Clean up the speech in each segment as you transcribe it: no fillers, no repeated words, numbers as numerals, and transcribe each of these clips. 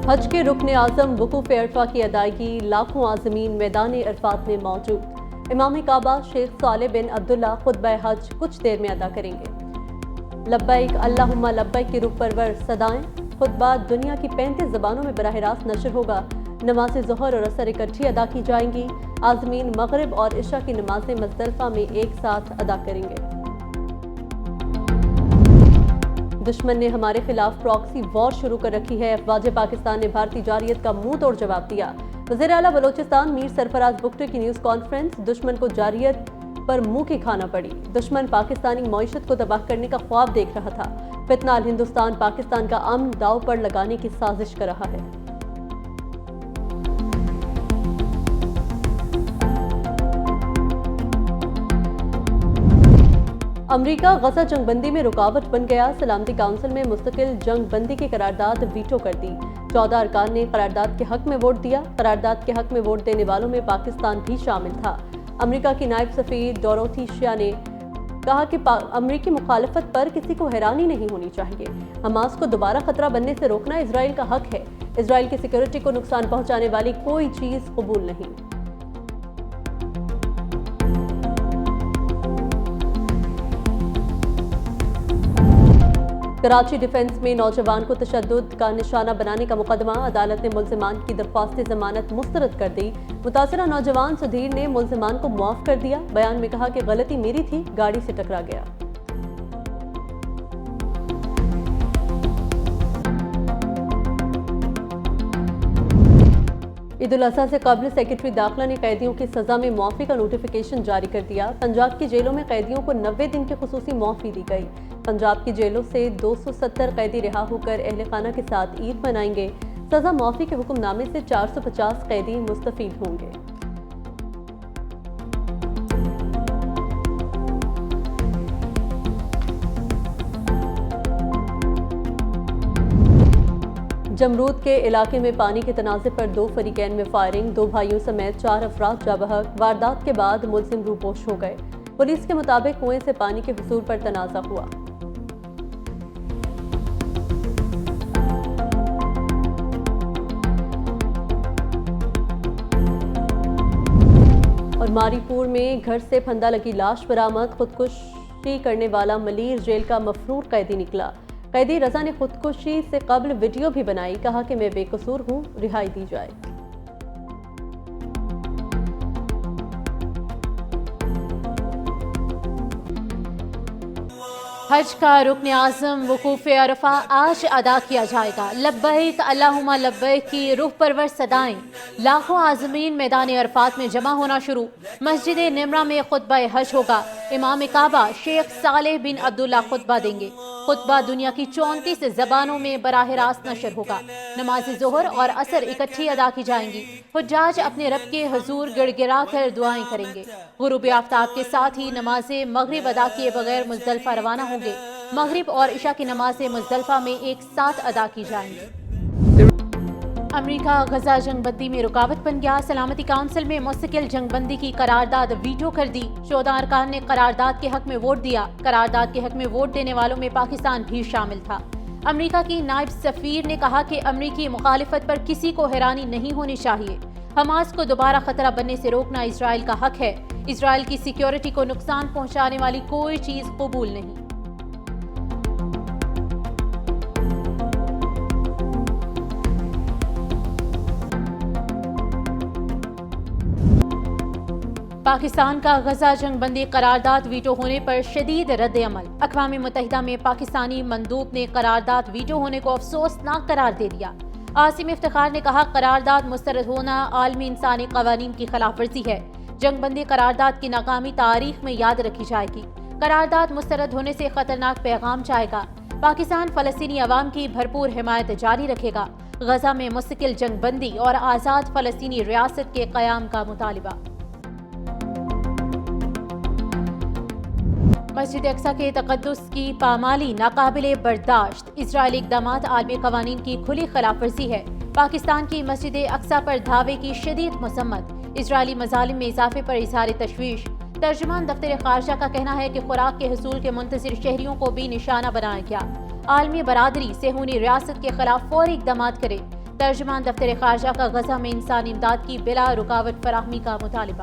حج کے رکن اعظم وقوف عرفہ کی ادائیگی لاکھوں عازمین میدان عرفات میں موجود۔ امام کعبہ شیخ صالح بن عبداللہ خطبہ حج کچھ دیر میں ادا کریں گے۔ لبیک اللہم لبیک کی روح پرور صدائیں۔ خطبہ دنیا کی 35 زبانوں میں براہ راست نشر ہوگا۔ نماز ظہر اور عصر اکٹھی ادا کی جائیں گی۔ عازمین مغرب اور عشاء کی نمازیں مزدلفہ میں ایک ساتھ ادا کریں گے۔ دشمن نے ہمارے خلاف پراکسی وار شروع کر رکھی ہے۔ افواج پاکستان نے بھارتی جارحیت کا منہ توڑ جواب دیا۔ وزیر اعلیٰ بلوچستان میر سرفراز بگٹی کی نیوز کانفرنس۔ دشمن کو جارحیت پر منہ کی کھانا پڑی۔ دشمن پاکستانی معیشت کو تباہ کرنے کا خواب دیکھ رہا تھا۔ فتنہ ہندوستان پاکستان کا امن داؤ پر لگانے کی سازش کر رہا ہے۔ امریکہ غزہ جنگ بندی میں رکاوٹ بن گیا۔ سلامتی کونسل میں مستقل جنگ بندی کی قرارداد ویٹو کر دی۔ 14 ارکان نے قرارداد کے حق میں ووٹ دیا۔ قرارداد کے حق میں ووٹ دینے والوں میں پاکستان بھی شامل تھا۔ امریکہ کی نائب سفیر ڈوروتھی شیا نے کہا کہ امریکی مخالفت پر کسی کو حیرانی نہیں ہونی چاہیے۔ حماس کو دوبارہ خطرہ بننے سے روکنا اسرائیل کا حق ہے۔ اسرائیل کی سیکیورٹی کو نقصان پہنچانے والی کوئی چیز قبول نہیں۔ کراچی ڈیفنس میں نوجوان کو تشدد کا نشانہ بنانے کا مقدمہ۔ عدالت نے ملزمان کی درخواست ضمانت مسترد کر دی۔ متاثرہ نوجوان سدھیر نے ملزمان کو معاف کر دیا۔ بیان میں کہا کہ غلطی میری تھی، گاڑی سے ٹکرا گیا۔ عید الاضحیٰ سے قبل سیکرٹری داخلہ نے قیدیوں کی سزا میں معافی کا نوٹیفیکیشن جاری کر دیا۔ پنجاب کی جیلوں میں قیدیوں کو 90 دن کی خصوصی معافی دی گئی۔ پنجاب کی جیلوں سے 270 قیدی رہا ہو کر اہل خانہ کے ساتھ عید منائیں گے۔ سزا معافی کے حکم نامے سے 450 قیدی مستفید ہوں گے۔ جمرود کے علاقے میں پانی کے تنازع پر 2 فریقین میں فائرنگ۔ 2 بھائیوں سمیت 4 افراد جاں بحق۔ واردات کے بعد ملزم روپوش ہو گئے۔ پولیس کے مطابق کنویں سے پانی کے حصول پر تنازع ہوا۔ اور ماری پور میں گھر سے پھندا لگی لاش برآمد۔ خودکشی کرنے والا ملیر جیل کا مفرور قیدی نکلا۔ قیدی رضا نے خودکشی سے قبل ویڈیو بھی بنائی۔ کہا کہ میں بے قصور ہوں، رہائی دی جائے۔ حج کا رکن اعظم وقوف عرفہ آج ادا کیا جائے گا۔ لبیک اللہم لبیک کی روح پرور صدائیں۔ لاکھوں عازمین میدان عرفات میں جمع ہونا شروع۔ مسجد نمرہ میں خطبہ حج ہوگا۔ امام کعبہ شیخ صالح بن عبداللہ خطبہ دیں گے۔ خطبہ دنیا کی 34 زبانوں میں براہ راست نشر ہوگا۔ نماز ظہر اور عصر اکٹھی ادا کی جائیں گی۔ حجاج اپنے رب کے حضور گڑ گڑا کر دعائیں کریں گے۔ غروب آفتاب کے ساتھ ہی نماز مغرب ادا کیے بغیر مزدلفہ روانہ ہوں گے۔ مغرب اور عشاء کی نمازیں مزدلفہ میں ایک ساتھ ادا کی جائیں گی۔ امریکہ غزہ جنگ بندی میں رکاوٹ بن گیا۔ سلامتی کونسل میں مستقل جنگ بندی کی قرارداد ویٹو کر دی۔ 14 ارکان نے قرارداد کے حق میں ووٹ دیا۔ قرارداد کے حق میں ووٹ دینے والوں میں پاکستان بھی شامل تھا۔ امریکہ کی نائب سفیر نے کہا کہ امریکی مخالفت پر کسی کو حیرانی نہیں ہونی چاہیے۔ حماس کو دوبارہ خطرہ بننے سے روکنا اسرائیل کا حق ہے۔ اسرائیل کی سیکیورٹی کو نقصان پہنچانے والی کوئی چیز قبول نہیں۔ پاکستان کا غزہ جنگ بندی قرارداد ویٹو ہونے پر شدید رد عمل۔ اقوام متحدہ میں پاکستانی مندوب نے قرارداد ویٹو ہونے کو افسوسناک قرار دے دیا۔ عاصم افتخار نے کہا قرارداد مسترد ہونا عالمی انسانی قوانین کی خلاف ورزی ہے۔ جنگ بندی قرارداد کی ناکامی تاریخ میں یاد رکھی جائے گی۔ قرارداد مسترد ہونے سے خطرناک پیغام جائے گا۔ پاکستان فلسطینی عوام کی بھرپور حمایت جاری رکھے گا۔ غزہ میں مستقل جنگ بندی اور آزاد فلسطینی ریاست کے قیام کا مطالبہ۔ مسجد اقصی کے تقدس کی پامالی ناقابل برداشت۔ اسرائیلی اقدامات عالمی قوانین کی کھلی خلاف ورزی ہے۔ پاکستان کی مسجد اقصی پر دھاوے کی شدید مذمت۔ اسرائیلی مظالم میں اضافے پر اظہار تشویش۔ ترجمان دفتر خارجہ کا کہنا ہے کہ خوراک کے حصول کے منتظر شہریوں کو بھی نشانہ بنایا گیا۔ عالمی برادری صہیونی ریاست کے خلاف فوری اقدامات کرے۔ ترجمان دفتر خارجہ کا غزہ میں انسانی امداد کی بلا رکاوٹ فراہمی کا مطالبہ۔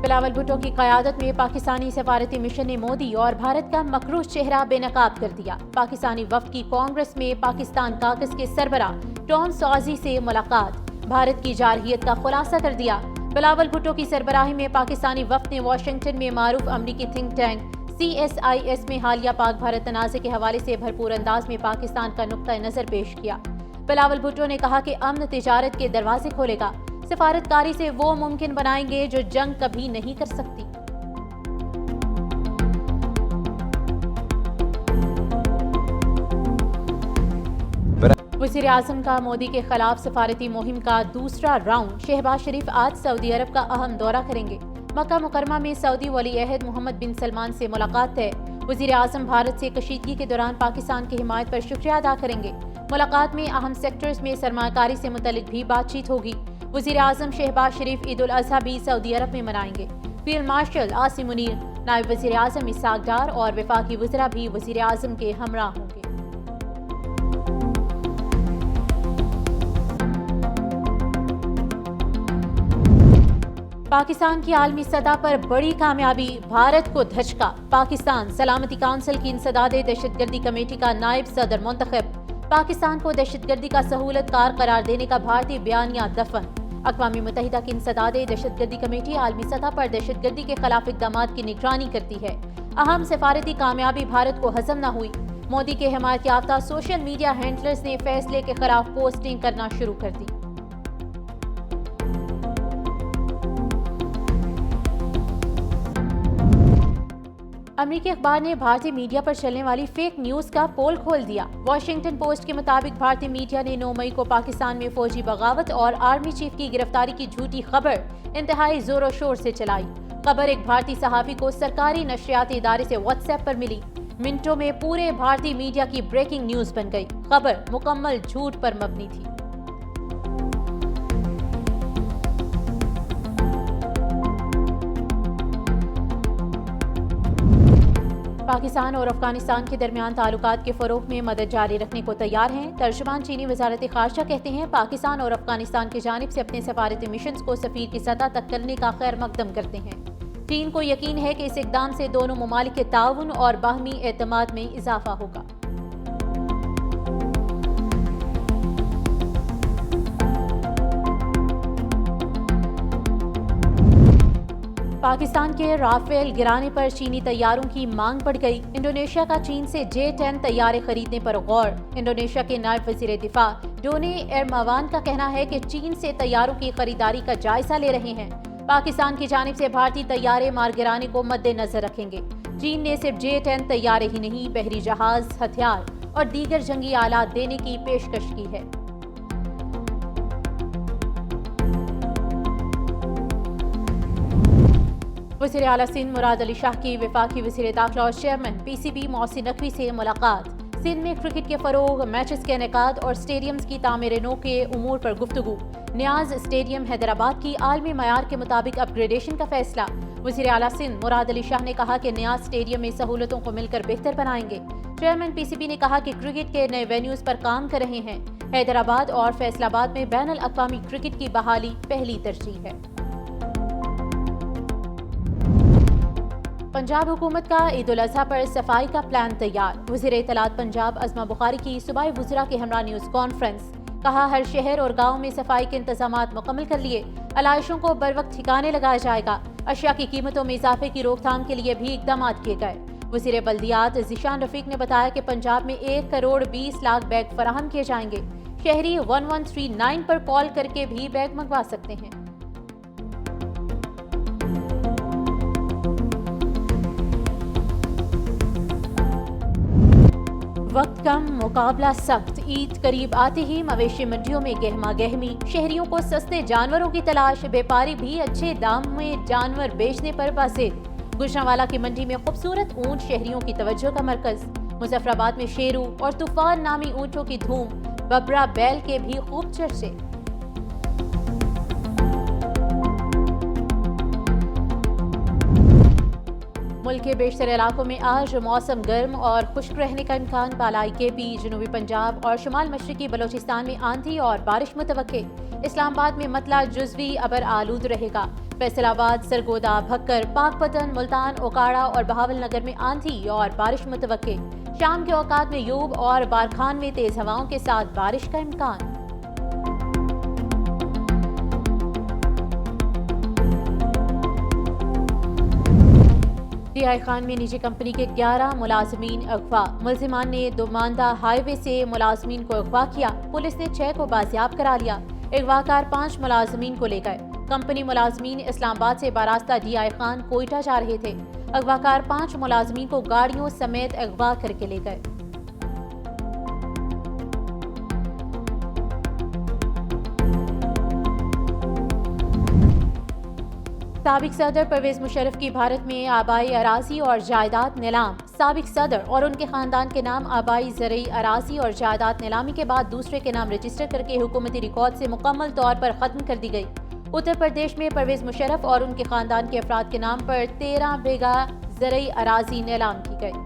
بلاول بھٹو کی قیادت میں پاکستانی سفارتی مشن نے مودی اور بھارت کا مکروہ چہرہ بے نقاب کر دیا۔ پاکستانی وفد کی کانگریس میں پاکستان کاکس کے سربراہ ٹام سازی سے ملاقات، بھارت کی جارحیت کا خلاصہ کر دیا۔ بلاول بھٹو کی سربراہی میں پاکستانی وفد نے واشنگٹن میں معروف امریکی تھنک ٹینک CSIS میں حالیہ پاک بھارت تنازع کے حوالے سے بھرپور انداز میں پاکستان کا نقطہ نظر پیش کیا۔ بلاول بھٹو نے کہا کہ امن تجارت کے دروازے کھولے گا، سفارتکاری سے وہ ممکن بنائیں گے جو جنگ کبھی نہیں کر سکتی۔ وزیر اعظم کا مودی کے خلاف سفارتی مہم کا دوسرا راؤنڈ، شہباز شریف آج سعودی عرب کا اہم دورہ کریں گے۔ مکہ مکرمہ میں سعودی ولی عہد محمد بن سلمان سے ملاقات ہے۔ وزیر اعظم بھارت سے کشیدگی کے دوران پاکستان کی حمایت پر شکریہ ادا کریں گے۔ ملاقات میں اہم سیکٹرز میں سرمایہ کاری سے متعلق بھی بات چیت ہوگی۔ وزیر اعظم شہباز شریف عید الاضحیٰ بھی سعودی عرب میں منائیں گے۔ فیلڈ مارشل عاصم منیر، نائب وزیر اعظم اسحاق ڈار اور وفاقی وزراء بھی وزیر اعظم کے ہمراہ ہوں گے۔ پاکستان کی عالمی سطح پر بڑی کامیابی، بھارت کو دھچکا، پاکستان سلامتی کونسل کی انسداد دہشت گردی کمیٹی کا نائب صدر منتخب، پاکستان کو دہشت گردی کا سہولت کار قرار دینے کا بھارتی بیانیہ دفن۔ اقوام متحدہ کی انسداد دہشت گردی کمیٹی عالمی سطح پر دہشت گردی کے خلاف اقدامات کی نگرانی کرتی ہے۔ اہم سفارتی کامیابی بھارت کو ہضم نہ ہوئی، مودی کے حمایت یافتہ سوشل میڈیا ہینڈلرز نے فیصلے کے خلاف پوسٹنگ کرنا شروع کر دی۔ امریکی اخبار نے بھارتی میڈیا پر چلنے والی فیک نیوز کا پول کھول دیا۔ واشنگٹن پوسٹ کے مطابق بھارتی میڈیا نے 9 مئی کو پاکستان میں فوجی بغاوت اور آرمی چیف کی گرفتاری کی جھوٹی خبر انتہائی زور و شور سے چلائی۔ خبر ایک بھارتی صحافی کو سرکاری نشریاتی ادارے سے واٹس ایپ پر ملی۔ منٹوں میں پورے بھارتی میڈیا کی بریکنگ نیوز بن گئی۔ خبر مکمل جھوٹ پر مبنی تھی۔ پاکستان اور افغانستان کے درمیان تعلقات کے فروغ میں مدد جاری رکھنے کو تیار ہیں۔ ترجمان چینی وزارت خارجہ کہتے ہیں پاکستان اور افغانستان کی جانب سے اپنے سفارتی مشنز کو سفیر کی سطح تک کرنے کا خیر مقدم کرتے ہیں۔ چین کو یقین ہے کہ اس اقدام سے دونوں ممالک کے تعاون اور باہمی اعتماد میں اضافہ ہوگا۔ پاکستان کے رافیل گرانے پر چینی طیاروں کی مانگ بڑھ گئی۔ انڈونیشیا کا چین سے J-10 طیارے خریدنے پر غور۔ انڈونیشیا کے نائب وزیر دفاع ڈونی ایرماوان کا کہنا ہے کہ چین سے طیاروں کی خریداری کا جائزہ لے رہے ہیں۔ پاکستان کی جانب سے بھارتی طیارے مار گرانے کو مد نظر رکھیں گے۔ چین نے صرف J-10 طیارے ہی نہیں، بحری جہاز، ہتھیار اور دیگر جنگی آلات دینے کی پیشکش کی ہے۔ وزیر اعلیٰ سندھ مراد علی شاہ کی وفاقی وزیر داخلہ اور چیئرمین PCB محسن نقوی سے ملاقات۔ سندھ میں کرکٹ کے فروغ، میچز کے انعقاد اور سٹیڈیمز کی تعمیر نو کے امور پر گفتگو۔ نیاز اسٹیڈیم حیدرآباد کی عالمی معیار کے مطابق اپ گریڈیشن کا فیصلہ۔ وزیر اعلیٰ سندھ مراد علی شاہ نے کہا کہ نیاز اسٹیڈیم میں سہولتوں کو مل کر بہتر بنائیں گے۔ چیئرمین PCB نے کہا کہ کرکٹ کے نئے وینیوز پر کام کر رہے ہیں۔ حیدرآباد اور فیصل آباد میں بین الاقوامی کرکٹ کی بحالی پہلی ترجیح ہے۔ پنجاب حکومت کا عید الاضحیٰ پر صفائی کا پلان تیار۔ وزیر اطلاعات پنجاب عظمہ بخاری کی صوبائی وزراء کے ہمراہ نیوز کانفرنس۔ کہا ہر شہر اور گاؤں میں صفائی کے انتظامات مکمل کر لیے، علائشوں کو بروقت ٹھکانے لگایا جائے گا۔ اشیاء کی قیمتوں میں اضافے کی روک تھام کے لیے بھی اقدامات کیے گئے۔ وزیر بلدیات ذیشان رفیق نے بتایا کہ پنجاب میں 1 کروڑ 20 لاکھ بیگ فراہم کیے جائیں گے۔ شہری 1139 پر کال کر کے بھی بیگ منگوا سکتے ہیں۔ وقت کم، مقابلہ سخت۔ عید قریب آتے ہی مویشی منڈیوں میں گہما گہمی، شہریوں کو سستے جانوروں کی تلاش، بیپاری بھی اچھے دام میں جانور بیچنے پر بازید۔ گجرانوالہ کی منڈی میں خوبصورت اونٹ شہریوں کی توجہ کا مرکز۔ مظفر آباد میں شیرو اور طوفان نامی اونٹوں کی دھوم، ببرا بیل کے بھی خوب چرچے۔ ملک کے بیشتر علاقوں میں آج موسم گرم اور خشک رہنے کا امکان، بالائی KP، جنوبی پنجاب اور شمال مشرقی بلوچستان میں آندھی اور بارش متوقع۔ اسلام آباد میں مطلع جزوی ابر آلود رہے گا۔ فیصل آباد، سرگودا، بھکر، پاک پتن، ملتان، اوکاڑا اور بہاول نگر میں آندھی اور بارش متوقع۔ شام کے اوقات میں یوب اور بارکھان میں تیز ہواؤں کے ساتھ بارش کا امکان۔ DI خان میں نجی کمپنی کے 11 ملازمین اغوا، ملزمان نے دوماندہ ہائی وے سے ملازمین کو اغوا کیا، پولیس نے 6 کو بازیاب کرا لیا۔ اغواکار 5 ملازمین کو لے گئے۔ کمپنی ملازمین اسلام آباد سے باراستہ DI خان کوئٹہ جا رہے تھے۔ اغواکار 5 ملازمین کو گاڑیوں سمیت اغوا کر کے لے گئے۔ سابق صدر پرویز مشرف کی بھارت میں آبائی اراضی اور جائیداد نیلام۔ سابق صدر اور ان کے خاندان کے نام آبائی زرعی اراضی اور جائیداد نیلامی کے بعد دوسرے کے نام رجسٹر کر کے حکومتی ریکارڈ سے مکمل طور پر ختم کر دی گئی۔ اتر پردیش میں پرویز مشرف اور ان کے خاندان کے افراد کے نام پر 13 بیگھہ زرعی اراضی نیلام کی گئی۔